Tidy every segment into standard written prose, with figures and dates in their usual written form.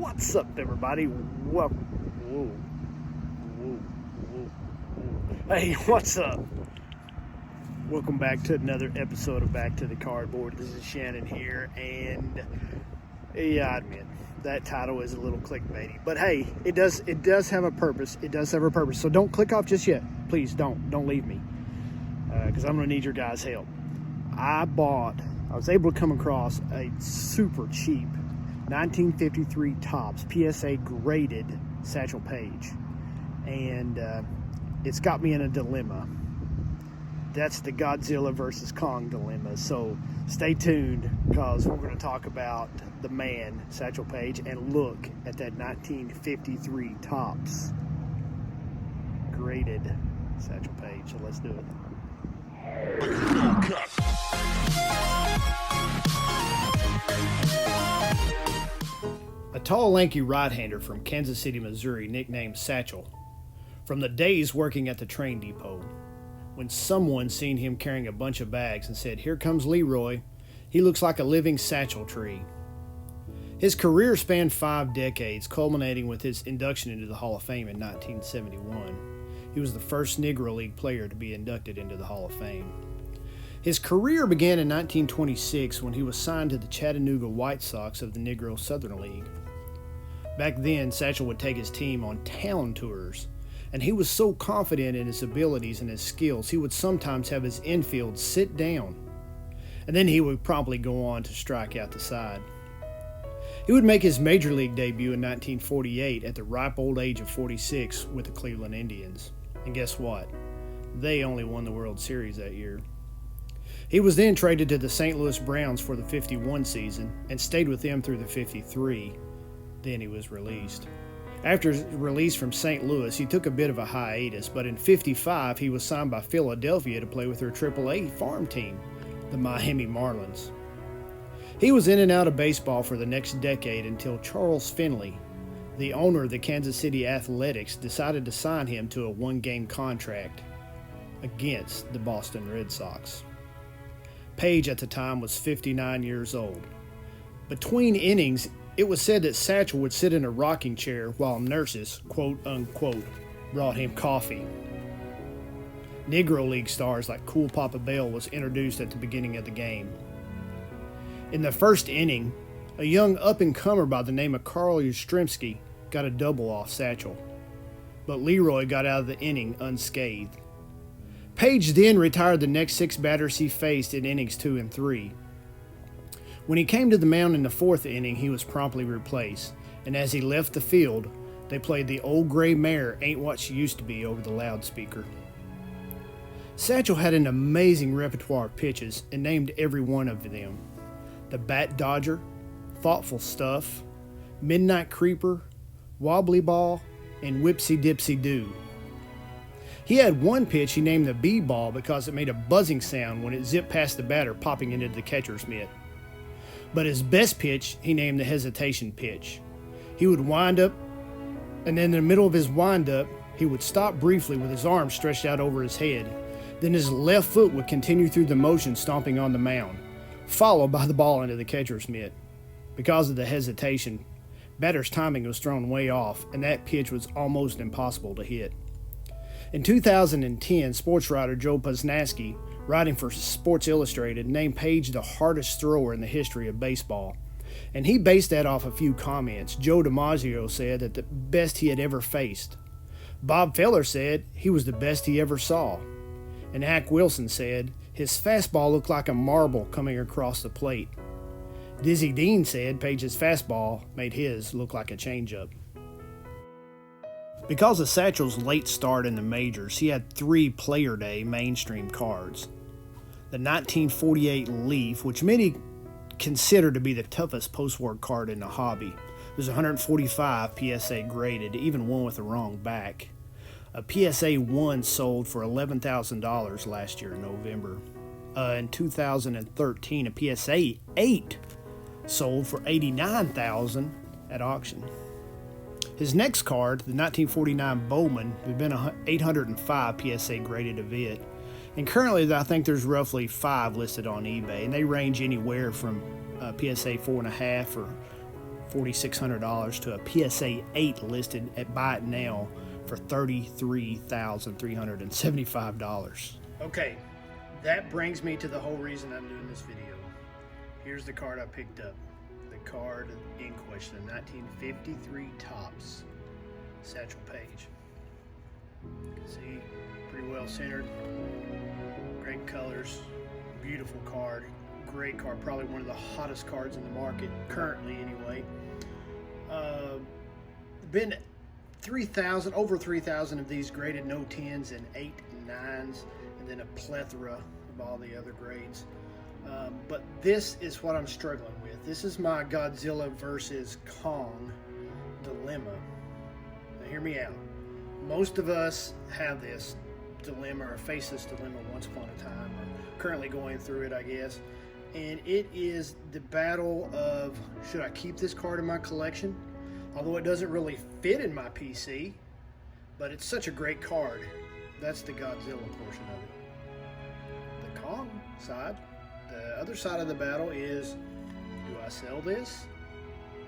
What's up, everybody? Whoa, whoa, whoa, whoa, whoa. Hey, what's up? Welcome back to another episode of Back to the Cardboard. This is Shannon here, and yeah, I admit that title is a little clickbaity, but hey, it does have a purpose. It does have a purpose. So don't click off just yet. Please don't leave me, because I'm gonna need your guys' help. I was able to come across a super cheap 1953 Topps PSA graded Satchel Paige, and it's got me in a dilemma. That's the Godzilla versus Kong dilemma. So stay tuned, because we're going to talk about the man Satchel Paige and look at that 1953 Topps graded Satchel Paige. So let's do it. A tall, lanky right-hander from Kansas City, Missouri, nicknamed Satchel, from the days working at the train depot, when someone seen him carrying a bunch of bags and said, "Here comes Leroy. He looks like a living satchel tree." His career spanned 5 decades, culminating with his induction into the Hall of Fame in 1971. He was the first Negro League player to be inducted into the Hall of Fame. His career began in 1926 when he was signed to the Chattanooga White Sox of the Negro Southern League. Back then, Satchel would take his team on town tours, and he was so confident in his abilities and his skills, he would sometimes have his infield sit down, and then he would promptly go on to strike out the side. He would make his major league debut in 1948 at the ripe old age of 46 with the Cleveland Indians. And guess what? They only won the World Series that year. He was then traded to the St. Louis Browns for the 51 season and stayed with them through the 53. Then he was released. After his release from St. Louis, he took a bit of a hiatus, but in 55 he was signed by Philadelphia to play with their AAA farm team, the Miami Marlins. He was in and out of baseball for the next decade until Charles Finley, the owner of the Kansas City Athletics, decided to sign him to a 1-game contract against the Boston Red Sox. Paige at the time was 59 years old. Between innings, it was said that Satchel would sit in a rocking chair while nurses, quote unquote, brought him coffee. Negro League stars like Cool Papa Bell was introduced at the beginning of the game. In the first inning, a young up-and-comer by the name of Carl Yastrzemski got a double off Satchel, but Leroy got out of the inning unscathed. Paige then retired the next 6 batters he faced in innings 2 and 3. When he came to the mound in the 4th inning, he was promptly replaced, and as he left the field, they played the Old Gray Mare Ain't What She Used to Be over the loudspeaker. Satchel had an amazing repertoire of pitches and named every one of them: the Bat Dodger, Thoughtful Stuff, Midnight Creeper, Wobbly Ball, and Whipsy Dipsy Doo. He had one pitch he named the Bee Ball because it made a buzzing sound when it zipped past the batter, popping into the catcher's mitt. But his best pitch he named the Hesitation Pitch. He would wind up, and in the middle of his wind-up, he would stop briefly with his arms stretched out over his head. Then his left foot would continue through the motion, stomping on the mound, followed by the ball into the catcher's mitt. Because of the hesitation, batter's timing was thrown way off, and that pitch was almost impossible to hit. In 2010, sports writer Joe Posnanski, writing for Sports Illustrated, named Paige the hardest thrower in the history of baseball. And he based that off a few comments. Joe DiMaggio said that the best he had ever faced. Bob Feller said he was the best he ever saw. And Hack Wilson said his fastball looked like a marble coming across the plate. Dizzy Dean said Paige's fastball made his look like a changeup. Because of Satchel's late start in the majors, he had 3 Player Day mainstream cards. The 1948 Leaf, which many consider to be the toughest post-war card in the hobby. There's 145 PSA graded, even one with the wrong back. A PSA 1 sold for $11,000 last year in November. In 2013, a PSA 8 sold for $89,000 at auction. His next card, the 1949 Bowman, has been 805 PSA graded of it. And currently, I think there's roughly 5 listed on eBay, and they range anywhere from PSA 4.5 or $4,600 to a PSA 8 listed at Buy It Now for $33,375. Okay, that brings me to the whole reason I'm doing this video. Here's the card I picked up. The card in question, 1953 Topps Satchel Paige. You can see, pretty well centered, great colors, beautiful card, great card, probably one of the hottest cards in the market, currently anyway. Been 3,000, over 3,000 of these graded no 10s and 8 and 9s, and then a plethora of all the other grades. But this is what I'm struggling with. This is my Godzilla versus Kong dilemma. Now hear me out. Most of us have this dilemma or face this dilemma once upon a time, or currently going through it, I guess. And it is the battle of, should I keep this card in my collection? Although it doesn't really fit in my PC, but it's such a great card. That's the Godzilla portion of it. The Kong side, the other side of the battle is, do I sell this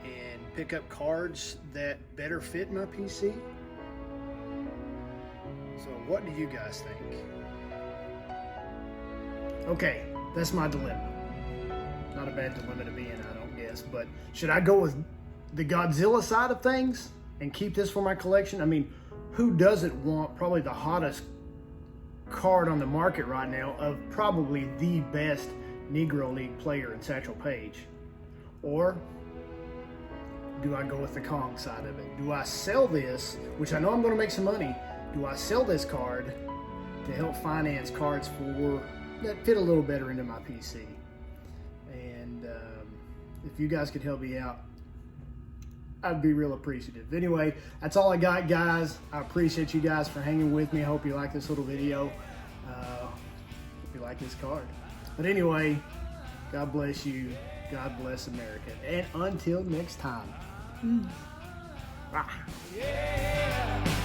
and pick up cards that better fit my PC? So what do you guys think? Okay, that's my dilemma. Not a bad dilemma to be in, I don't guess, but should I go with the Godzilla side of things and keep this for my collection? I mean, who doesn't want probably the hottest card on the market right now of probably the best Negro League player in Satchel Paige? Or do I go with the Kong side of it? Do I sell this, which I know I'm going to make some money, do I sell this card to help finance cards for that fit a little better into my PC? And if you guys could help me out, I'd be real appreciative. Anyway, that's all I got, guys. I appreciate you guys for hanging with me. I hope you like this little video. Hope you like this card. But anyway, God bless you. God bless America. And until next time. Bye. Yeah.